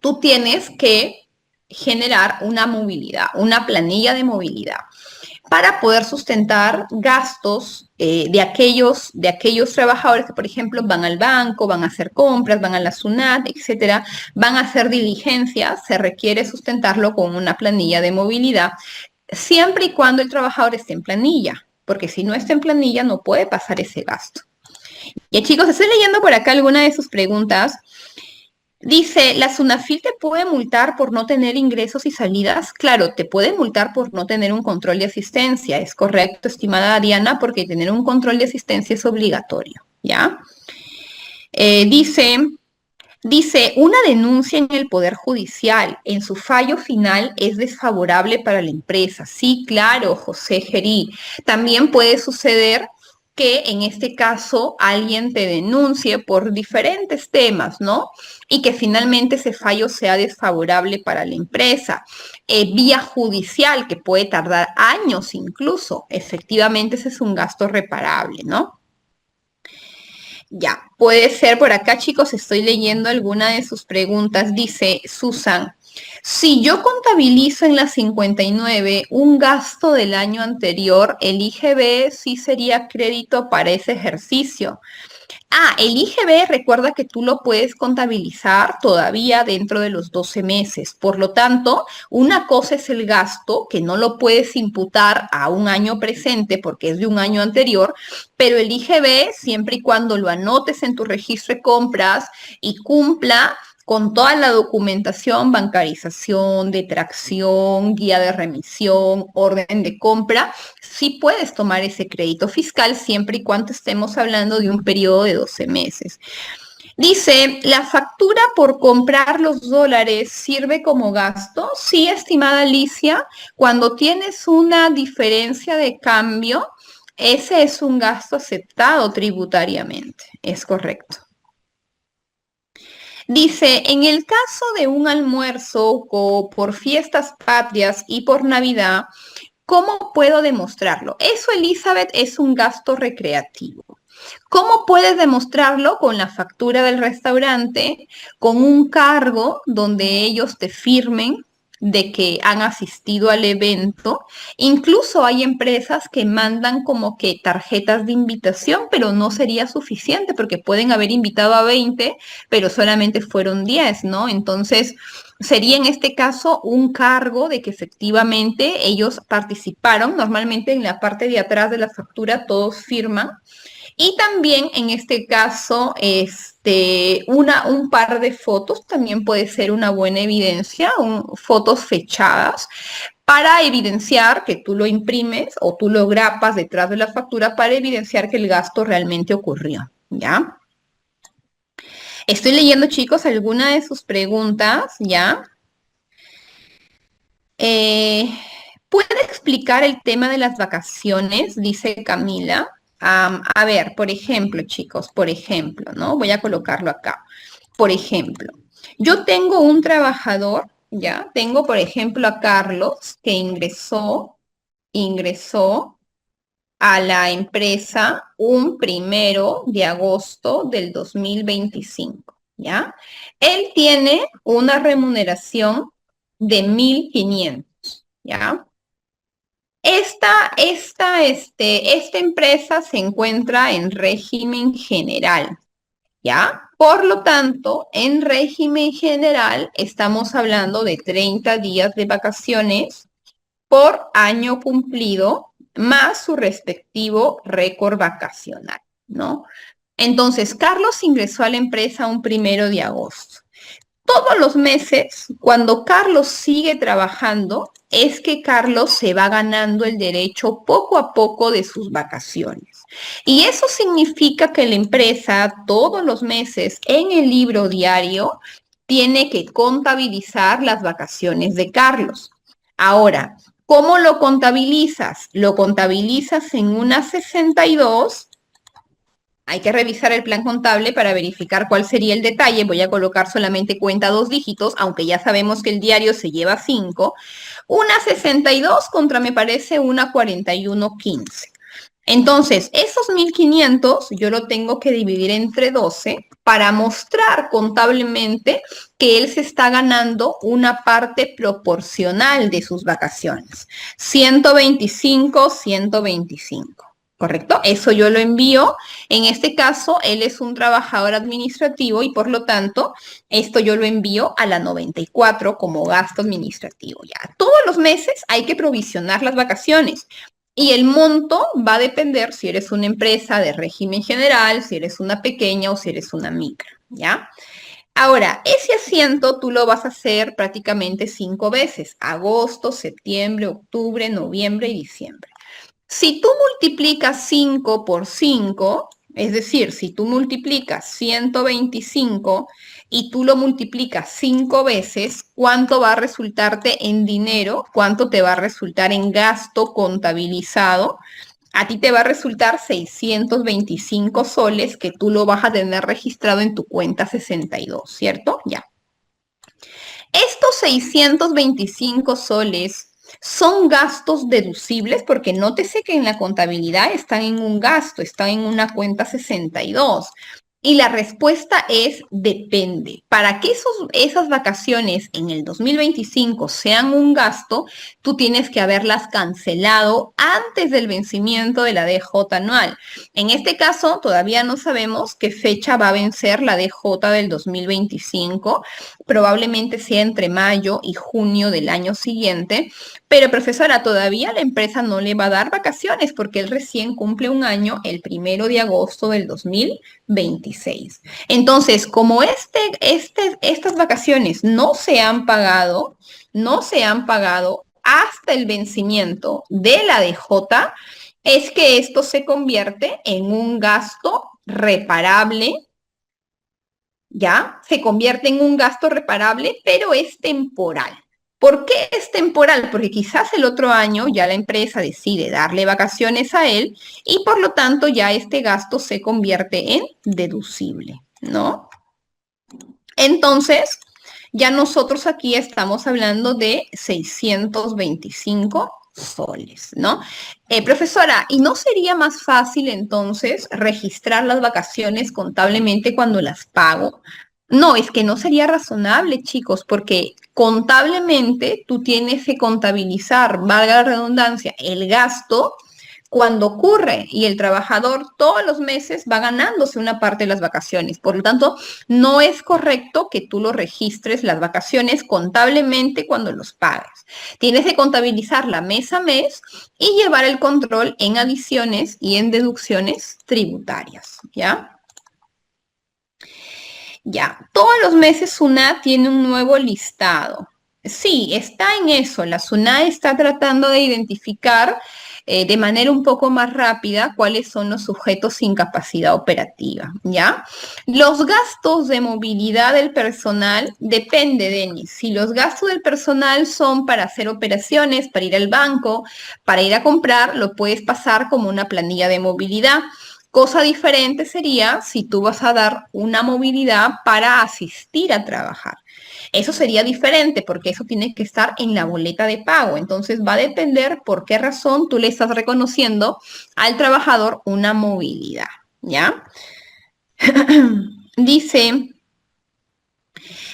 tú tienes que generar una movilidad, una planilla de movilidad, para poder sustentar gastos de aquellos trabajadores que, por ejemplo, van al banco, van a hacer compras, van a la SUNAT, etcétera, van a hacer diligencias, se requiere sustentarlo con una planilla de movilidad, siempre y cuando el trabajador esté en planilla, porque si no está en planilla no puede pasar ese gasto. Y chicos, estoy leyendo por acá alguna de sus preguntas. Dice, ¿la SUNAFIL te puede multar por no tener ingresos y salidas? Claro, te puede multar por no tener un control de asistencia. Es correcto, estimada Diana, porque tener un control de asistencia es obligatorio, ¿ya? Dice, una denuncia en el Poder Judicial, en su fallo final, es desfavorable para la empresa. Sí, claro, José Gerí. También puede suceder que en este caso alguien te denuncie por diferentes temas, ¿no? Y que finalmente ese fallo sea desfavorable para la empresa. Vía judicial, que puede tardar años incluso. Efectivamente, ese es un gasto reparable, ¿no? Ya, puede ser por acá, chicos, estoy leyendo alguna de sus preguntas. Dice Susan, si yo contabilizo en la 59 un gasto del año anterior, el IGB sí sería crédito para ese ejercicio. El IGB recuerda que tú lo puedes contabilizar todavía dentro de los 12 meses. Por lo tanto, una cosa es el gasto, que no lo puedes imputar a un año presente porque es de un año anterior, pero el IGB, siempre y cuando lo anotes en tu registro de compras y cumpla con toda la documentación, bancarización, detracción, guía de remisión, orden de compra, sí puedes tomar ese crédito fiscal siempre y cuando estemos hablando de un periodo de 12 meses. Dice, ¿la factura por comprar los dólares sirve como gasto? Sí, estimada Alicia, cuando tienes una diferencia de cambio, ese es un gasto aceptado tributariamente, es correcto. Dice, en el caso de un almuerzo por fiestas patrias y por Navidad, ¿cómo puedo demostrarlo? Eso, Elizabeth, es un gasto recreativo. ¿Cómo puedes demostrarlo? Con la factura del restaurante, con un cargo donde ellos te firmen de que han asistido al evento. Incluso hay empresas que mandan como que tarjetas de invitación, pero no sería suficiente porque pueden haber invitado a 20, pero solamente fueron 10, ¿no? Entonces, sería en este caso un cargo de que efectivamente ellos participaron. Normalmente en la parte de atrás de la factura todos firman y también en este caso, un par de fotos también puede ser una buena evidencia, fotos fechadas, para evidenciar que tú lo imprimes o tú lo grapas detrás de la factura para evidenciar que el gasto realmente ocurrió, ¿ya? Estoy leyendo, chicos, alguna de sus preguntas, ¿ya? Eh, ¿Puede explicar el tema de las vacaciones? Dice Camila. A ver, por ejemplo, chicos, por ejemplo, ¿no? Voy a colocarlo acá. Por ejemplo, yo tengo un trabajador, ¿ya? Tengo, por ejemplo, a Carlos que ingresó a la empresa un 1 de agosto del 2025, ¿ya? Él tiene una remuneración de 1.500, ¿ya? Esta empresa se encuentra en régimen general, ¿ya? Por lo tanto, en régimen general estamos hablando de 30 días de vacaciones por año cumplido más su respectivo récord vacacional, ¿no? Entonces, Carlos ingresó a la empresa un 1 de agosto. Todos los meses, cuando Carlos sigue trabajando, es que Carlos se va ganando el derecho poco a poco de sus vacaciones. Y eso significa que la empresa todos los meses en el libro diario tiene que contabilizar las vacaciones de Carlos. Ahora, ¿cómo lo contabilizas? Lo contabilizas en una 62. Hay que revisar el plan contable para verificar cuál sería el detalle. Voy a colocar solamente cuenta 2 dígitos, aunque ya sabemos que el diario se lleva 5. Una 62 contra, me parece, una 41,15. Entonces, esos 1.500 yo lo tengo que dividir entre 12 para mostrar contablemente que él se está ganando una parte proporcional de sus vacaciones. 125, 125. ¿Correcto? Eso yo lo envío. En este caso, él es un trabajador administrativo y por lo tanto, esto yo lo envío a la 94 como gasto administrativo. Ya, todos los meses hay que provisionar las vacaciones. Y el monto va a depender si eres una empresa de régimen general, si eres una pequeña o si eres una micro, ¿ya? Ahora, ese asiento tú lo vas a hacer prácticamente 5 veces: agosto, septiembre, octubre, noviembre y diciembre. Si tú multiplicas 5 por 5, es decir, si tú multiplicas 125 y tú lo multiplicas 5 veces, ¿cuánto va a resultarte en dinero? ¿Cuánto te va a resultar en gasto contabilizado? A ti te va a resultar 625 soles que tú lo vas a tener registrado en tu cuenta 62, ¿cierto? Ya. Estos 625 soles son gastos deducibles porque nótese que en la contabilidad están en un gasto, están en una cuenta 62. Y la respuesta es depende. Para que esas vacaciones en el 2025 sean un gasto, tú tienes que haberlas cancelado antes del vencimiento de la DJ anual. En este caso, todavía no sabemos qué fecha va a vencer la DJ del 2025. Probablemente sea entre mayo y junio del año siguiente. Pero profesora, todavía la empresa no le va a dar vacaciones porque él recién cumple un año el 1 de agosto del 2026. Entonces, como estas vacaciones no se han pagado hasta el vencimiento de la DJ, es que esto se convierte en un gasto reparable. ¿Ya? Se convierte en un gasto reparable, pero es temporal. ¿Por qué es temporal? Porque quizás el otro año ya la empresa decide darle vacaciones a él y por lo tanto ya este gasto se convierte en deducible, ¿no? Entonces, ya nosotros aquí estamos hablando de 625 soles, ¿no? Profesora, ¿y no sería más fácil entonces registrar las vacaciones contablemente cuando las pago? No, es que no sería razonable, chicos, porque contablemente tú tienes que contabilizar, valga la redundancia, el gasto cuando ocurre y el trabajador todos los meses va ganándose una parte de las vacaciones. Por lo tanto, no es correcto que tú lo registres las vacaciones contablemente cuando los pagas. Tienes que contabilizarla mes a mes y llevar el control en adiciones y en deducciones tributarias, ¿ya? Ya, todos los meses SUNAT tiene un nuevo listado. Sí, está en eso. La SUNAT está tratando de identificar de manera un poco más rápida cuáles son los sujetos sin capacidad operativa, ¿ya? Los gastos de movilidad del personal depende, Denis. Si los gastos del personal son para hacer operaciones, para ir al banco, para ir a comprar, lo puedes pasar como una planilla de movilidad. Cosa diferente sería si tú vas a dar una movilidad para asistir a trabajar. Eso sería diferente porque eso tiene que estar en la boleta de pago. Entonces va a depender por qué razón tú le estás reconociendo al trabajador una movilidad, ¿ya? Dice,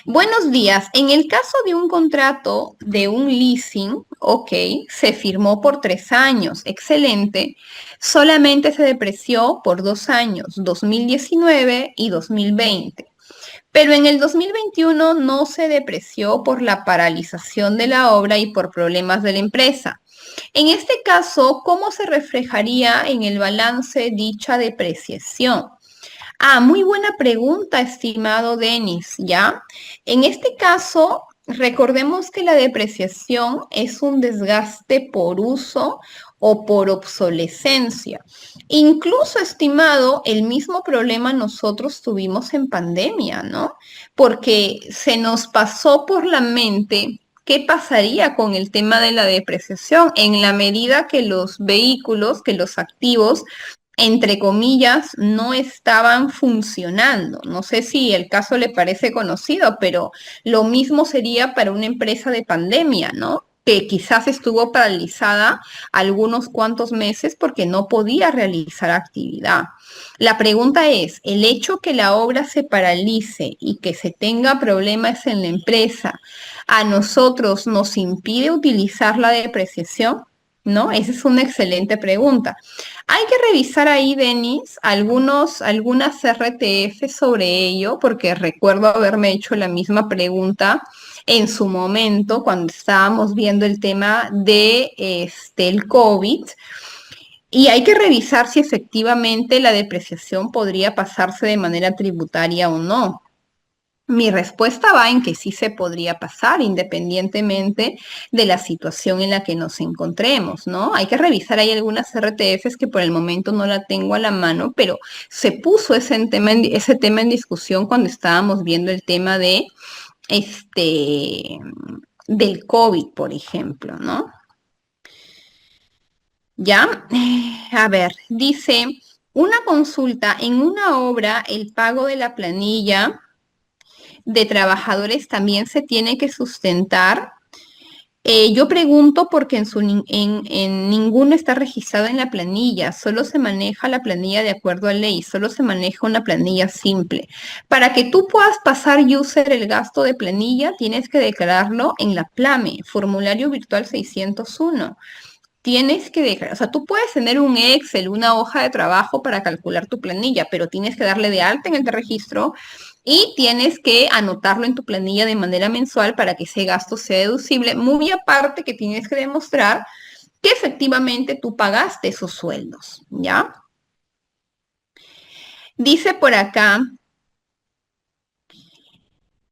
buenos días. En el caso de un contrato de un leasing, ok, se firmó por 3 años, excelente. Solamente se depreció por 2 años, 2019 y 2020. Pero en el 2021 no se depreció por la paralización de la obra y por problemas de la empresa. En este caso, ¿cómo se reflejaría en el balance dicha depreciación? Ah, muy buena pregunta, estimado Denis, ¿ya? En este caso, recordemos que la depreciación es un desgaste por uso o por obsolescencia. Incluso, estimado, el mismo problema nosotros tuvimos en pandemia, ¿no? Porque se nos pasó por la mente qué pasaría con el tema de la depreciación en la medida que los vehículos, que los activos entre comillas, no estaban funcionando. No sé si el caso le parece conocido, pero lo mismo sería para una empresa de pandemia, ¿no? Que quizás estuvo paralizada algunos cuantos meses porque no podía realizar actividad. La pregunta es, ¿el hecho que la obra se paralice y que se tenga problemas en la empresa a nosotros nos impide utilizar la depreciación? ¿No? Esa es una excelente pregunta. Hay que revisar ahí, Denis, algunas RTF sobre ello, porque recuerdo haberme hecho la misma pregunta en su momento cuando estábamos viendo el tema de el COVID. Y hay que revisar si efectivamente la depreciación podría pasarse de manera tributaria o no. Mi respuesta va en que sí se podría pasar independientemente de la situación en la que nos encontremos, ¿no? Hay que revisar ahí algunas RTFs que por el momento no la tengo a la mano, pero se puso ese tema en discusión cuando estábamos viendo el tema de del COVID, por ejemplo, ¿no? Ya, a ver, dice, una consulta en una obra, el pago de la planilla de trabajadores también se tiene que sustentar. Yo pregunto porque en ninguno está registrado en la planilla, solo se maneja la planilla de acuerdo a ley, solo se maneja una planilla simple. Para que tú puedas pasar user el gasto de planilla, tienes que declararlo en la PLAME, formulario virtual 601. Tienes que dejar, o sea, tú puedes tener un Excel, una hoja de trabajo para calcular tu planilla, pero tienes que darle de alta en el de registro y tienes que anotarlo en tu planilla de manera mensual para que ese gasto sea deducible. Muy aparte que tienes que demostrar que efectivamente tú pagaste esos sueldos, ¿ya? Dice por acá,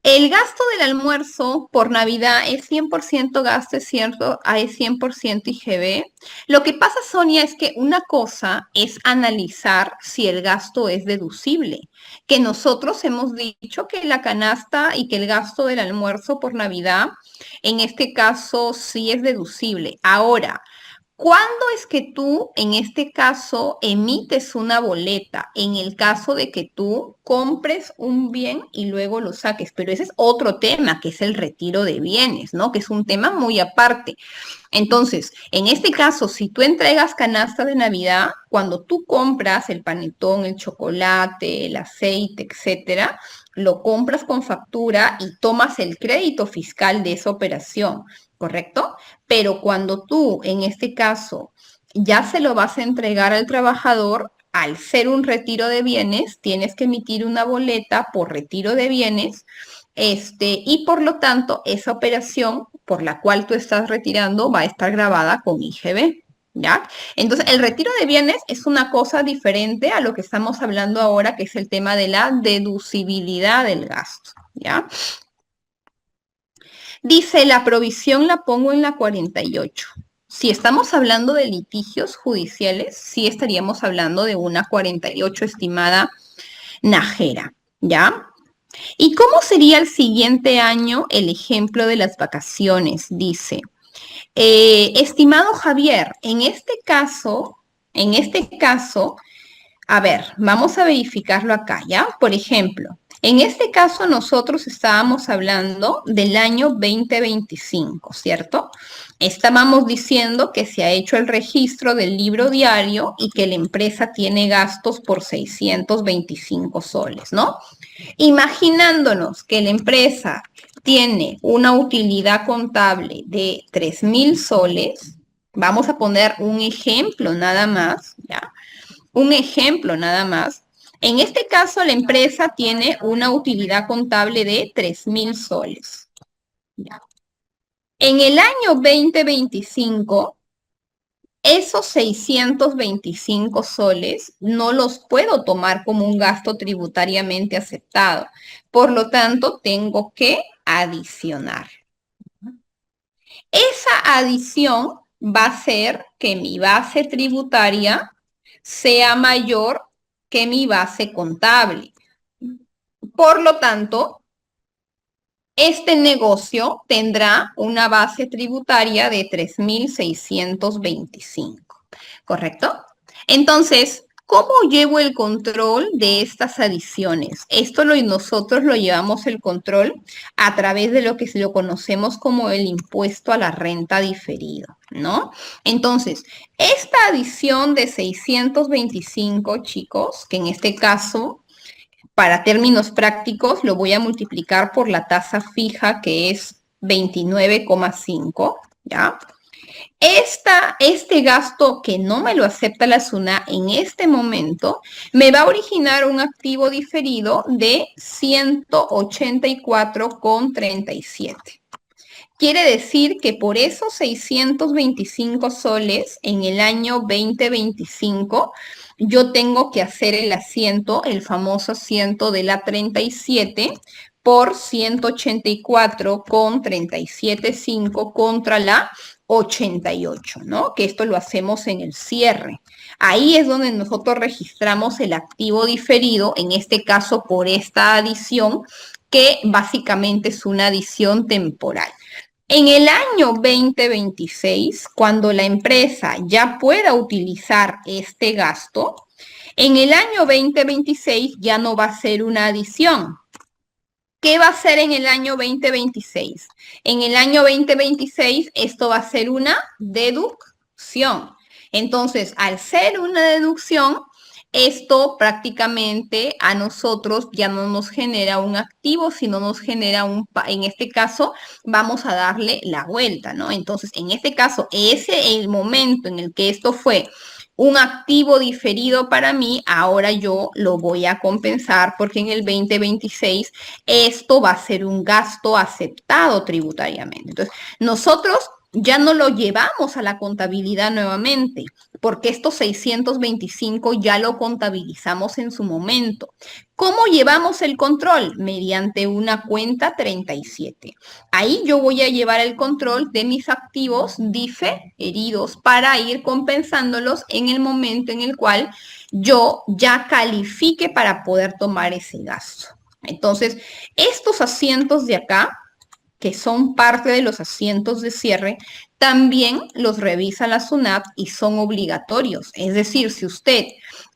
el gasto del almuerzo por Navidad es 100% gasto, es cierto, es 100% IGB. Lo que pasa, Sonia, es que una cosa es analizar si el gasto es deducible, que nosotros hemos dicho que la canasta y que el gasto del almuerzo por Navidad, en este caso, sí es deducible. Ahora, ¿Cuándo es que tú, en este caso, emites una boleta? En el caso de que tú compres un bien y luego lo saques. Pero ese es otro tema, que es el retiro de bienes, ¿no? Que es un tema muy aparte. Entonces, en este caso, si tú entregas canasta de Navidad, cuando tú compras el panetón, el chocolate, el aceite, etcétera, lo compras con factura y tomas el crédito fiscal de esa operación, ¿correcto? Pero cuando tú, en este caso, ya se lo vas a entregar al trabajador, al ser un retiro de bienes, tienes que emitir una boleta por retiro de bienes, y por lo tanto, esa operación por la cual tú estás retirando va a estar grabada con IGB, ¿ya? Entonces, el retiro de bienes es una cosa diferente a lo que estamos hablando ahora, que es el tema de la deducibilidad del gasto, ¿ya? Dice, la provisión la pongo en la 48. Si estamos hablando de litigios judiciales, sí estaríamos hablando de una 48 estimada najera, ¿ya? ¿Y cómo sería el siguiente año el ejemplo de las vacaciones? Dice, estimado Javier, en este caso, a ver, vamos a verificarlo acá, ¿ya? Por ejemplo, en este caso nosotros estábamos hablando del año 2025, ¿cierto? Estábamos diciendo que se ha hecho el registro del libro diario y que la empresa tiene gastos por 625 soles, ¿no? Imaginándonos que la empresa tiene una utilidad contable de 3.000 soles, vamos a poner un ejemplo nada más, ¿ya? Un ejemplo nada más. En este caso, la empresa tiene una utilidad contable de 3.000 soles. ¿Ya? En el año 2025, esos 625 soles no los puedo tomar como un gasto tributariamente aceptado. Por lo tanto, tengo que adicionar. Esa adición va a ser que mi base tributaria sea mayor que mi base contable. Por lo tanto, este negocio tendrá una base tributaria de 3.625, ¿correcto? Entonces, ¿cómo llevo el control de estas adiciones? Nosotros lo llevamos el control a través de lo que lo conocemos como el impuesto a la renta diferido, ¿no? Entonces, esta adición de 625, chicos, que en este caso para términos prácticos, lo voy a multiplicar por la tasa fija, que es 29,5, ¿ya? Este gasto que no me lo acepta la SUNA en este momento, me va a originar un activo diferido de 184,37. Quiere decir que por esos 625 soles en el año 2025, yo tengo que hacer el asiento, el famoso asiento de la 37 por 184,375 contra la 88, ¿no? Que esto lo hacemos en el cierre. Ahí es donde nosotros registramos el activo diferido, en este caso por esta adición, que básicamente es una adición temporal. En el año 2026, cuando la empresa ya pueda utilizar este gasto, en el año 2026 ya no va a ser una adición. ¿Qué va a ser en el año 2026? En el año 2026 esto va a ser una deducción. Entonces, al ser una deducción, esto prácticamente a nosotros ya no nos genera un activo, sino nos genera en este caso, vamos a darle la vuelta, ¿no? Entonces, en este caso, ese el momento en el que esto fue un activo diferido para mí, ahora yo lo voy a compensar porque en el 2026 esto va a ser un gasto aceptado tributariamente. Entonces, nosotros ya no lo llevamos a la contabilidad nuevamente, porque estos 625 ya lo contabilizamos en su momento. ¿Cómo llevamos el control? Mediante una cuenta 37. Ahí yo voy a llevar el control de mis activos diferidos para ir compensándolos en el momento en el cual yo ya califique para poder tomar ese gasto. Entonces, estos asientos de acá, que son parte de los asientos de cierre, también los revisa la SUNAT y son obligatorios. Es decir, si usted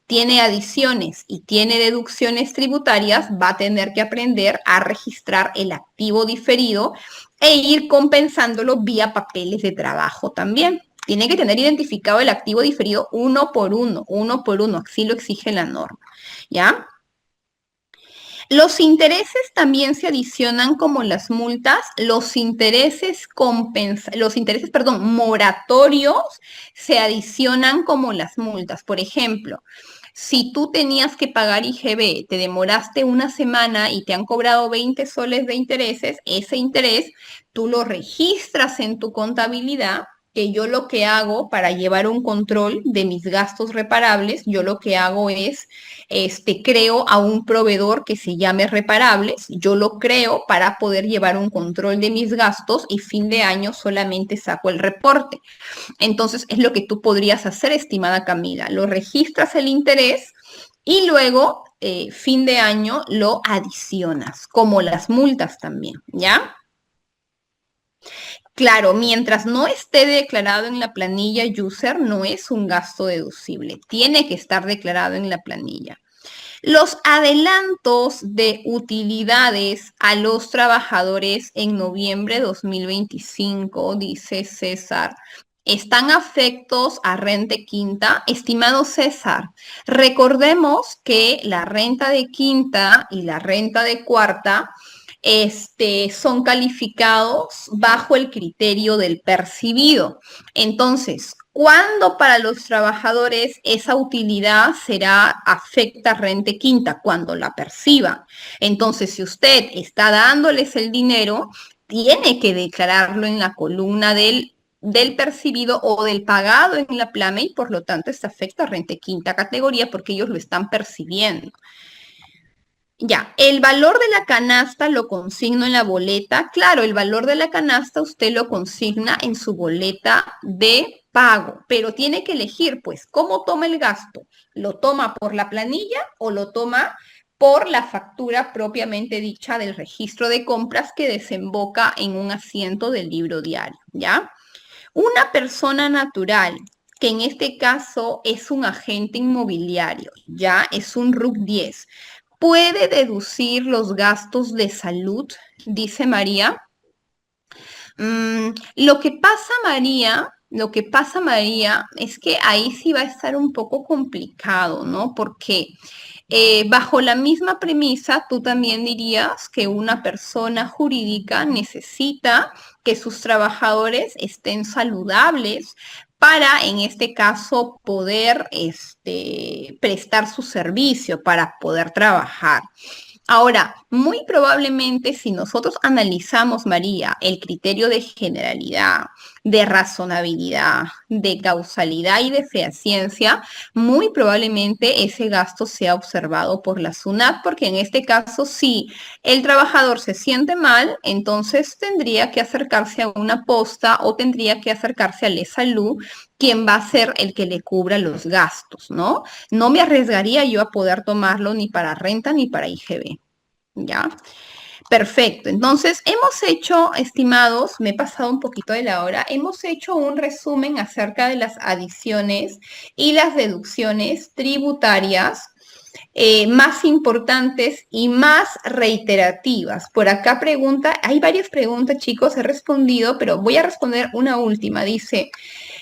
tiene adiciones y tiene deducciones tributarias, va a tener que aprender a registrar el activo diferido e ir compensándolo vía papeles de trabajo también. Tiene que tener identificado el activo diferido uno por uno, así lo exige la norma, ¿ya? Los intereses también se adicionan como las multas, moratorios se adicionan como las multas. Por ejemplo, si tú tenías que pagar IGB, te demoraste una semana y te han cobrado 20 soles de intereses, ese interés tú lo registras en tu contabilidad, que yo lo que hago para llevar un control de mis gastos reparables, yo lo que hago es, creo a un proveedor que se llame Reparables, yo lo creo para poder llevar un control de mis gastos y fin de año solamente saco el reporte. Entonces, es lo que tú podrías hacer, estimada Camila. Lo registras el interés y luego, fin de año, lo adicionas, como las multas también, ¿ya? Claro, mientras no esté declarado en la planilla user, no es un gasto deducible. Tiene que estar declarado en la planilla. Los adelantos de utilidades a los trabajadores en noviembre de 2025, dice César, ¿están afectos a renta quinta? Estimado César, recordemos que la renta de quinta y la renta de cuarta son calificados bajo el criterio del percibido. Entonces, ¿cuándo para los trabajadores esa utilidad será afecta rente quinta? Cuando la perciban. Entonces, si usted está dándoles el dinero, tiene que declararlo en la columna del percibido o del pagado en la plana y por lo tanto se afecta a rente quinta categoría porque ellos lo están percibiendo. Ya, el valor de la canasta lo consigno en la boleta. Claro, el valor de la canasta usted lo consigna en su boleta de pago, pero tiene que elegir, pues, cómo toma el gasto. ¿Lo toma por la planilla o lo toma por la factura propiamente dicha del registro de compras que desemboca en un asiento del libro diario? ¿Ya? Una persona natural, que en este caso es un agente inmobiliario, ya es un RUC 10, puede deducir los gastos de salud, dice María. Lo que pasa, María, es que ahí sí va a estar un poco complicado, ¿no? Porque bajo la misma premisa, tú también dirías que una persona jurídica necesita que sus trabajadores estén saludables para, en este caso, poder prestar su servicio, para poder trabajar. Ahora, muy probablemente si nosotros analizamos, María, el criterio de generalidad, de razonabilidad, de causalidad y de fehaciencia, muy probablemente ese gasto sea observado por la SUNAT, porque en este caso, si el trabajador se siente mal, entonces tendría que acercarse a una posta o tendría que acercarse al E-Salud, quien va a ser el que le cubra los gastos, ¿no? No me arriesgaría yo a poder tomarlo ni para renta ni para IGB. ¿Ya? Perfecto. Entonces, hemos hecho, estimados, me he pasado un poquito de la hora, hemos hecho un resumen acerca de las adiciones y las deducciones tributarias más importantes y más reiterativas. Por acá pregunta, hay varias preguntas, chicos, he respondido, pero voy a responder una última. Dice,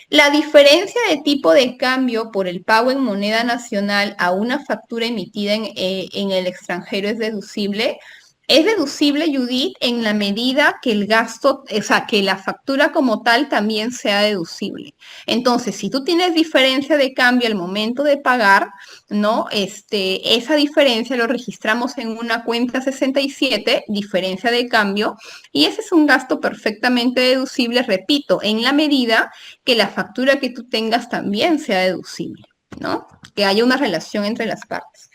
¿la diferencia de tipo de cambio por el pago en moneda nacional a una factura emitida en el extranjero es deducible? Es deducible, Judith, en la medida que el gasto, o sea, que la factura como tal también sea deducible. Entonces, si tú tienes diferencia de cambio al momento de pagar, ¿no? Esa diferencia lo registramos en una cuenta 67, diferencia de cambio, y ese es un gasto perfectamente deducible, repito, en la medida que la factura que tú tengas también sea deducible, ¿no? Que haya una relación entre las partes.